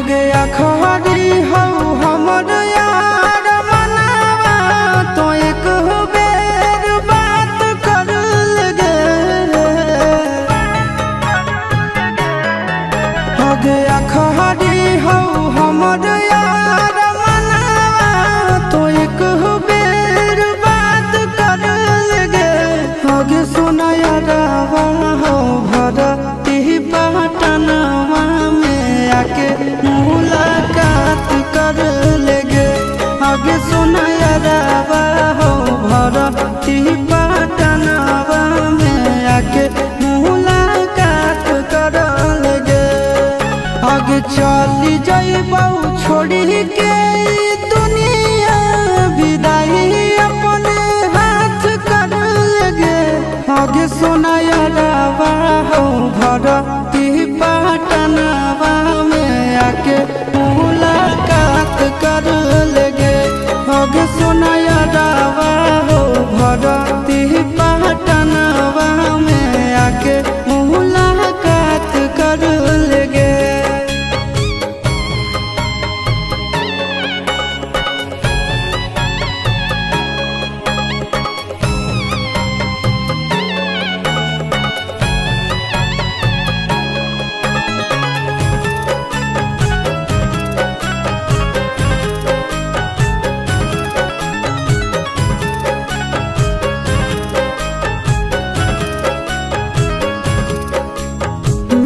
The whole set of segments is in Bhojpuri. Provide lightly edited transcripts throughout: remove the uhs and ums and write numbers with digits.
हगे अखबारी हो हमर यार मनावा तो एक बेर बात कर लगे। हगे अखबारी हो हमर यार मनावा तो एक बेर बात कर लगे। हगे सुना यारवा हो भरती पटनवा में आके मुलाकात कर लेगे। आगे सुना यारवा हो भरती पटनवा में आके मुलाकात कर लेगे। आगे चली जाइबौ छोड़ी के दुनिया विदाई अपने हाथ कर लेगे। आगे सुना यारवा हो भरती पटनवा में आके मुलाकात कर लेगे। आगे सुना यारवा हो भरती पटनवा में आके मुलाकात कर लेगे।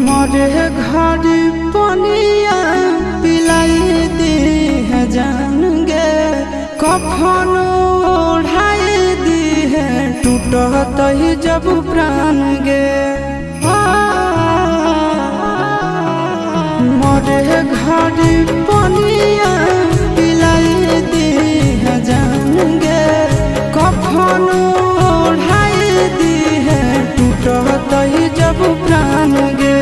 मरे घर पनिया पिलाई दी है जान गे। कफन ओढ़ाई दी है टूटत ही जब प्राण गे। मरे घर पनिया पिलाई दी है जान गे। कफन ओढ़ाई दी है टूटत ही जब प्राण गे।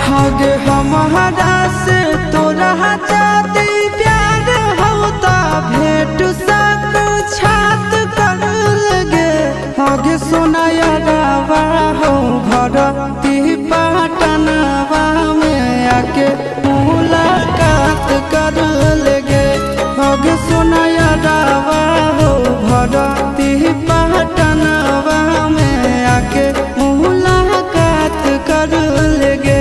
हगे हमारा से तोरा जाती प्यार होता भेंट साथ छात कर लगे। हगे सोना यारवा हो भरती पटनवा में आके मुलाकात कर लेगे। हगे सोना यारवा हो भरती पटनवा में आके मुलाकात कर लेगे।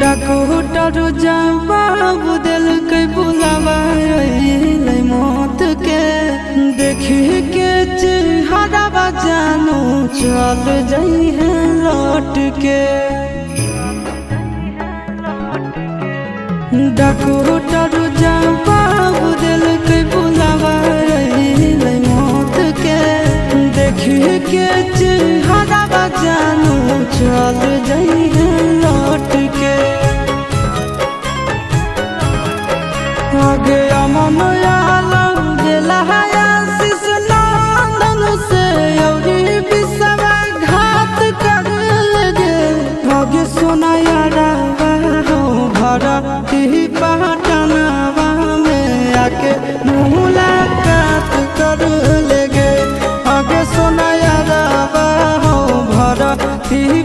डॉक्टर जवाब दिल के बुलावा मौत के। देखी के चेहरा जानू चल जाई है लौट के। डॉक्टर जवाब दिल के बुलावा मौत के। देखी के चेहरा जानू चल जाई है लौट के। आगे अमन आलम दिला आशीष नंदन से औरी बिसवा घात कर लगे। आगे सोना यारवा हो भरती पटनवा में आके मुलाकात कर लेगे। आगे सोना यारवा हो भरती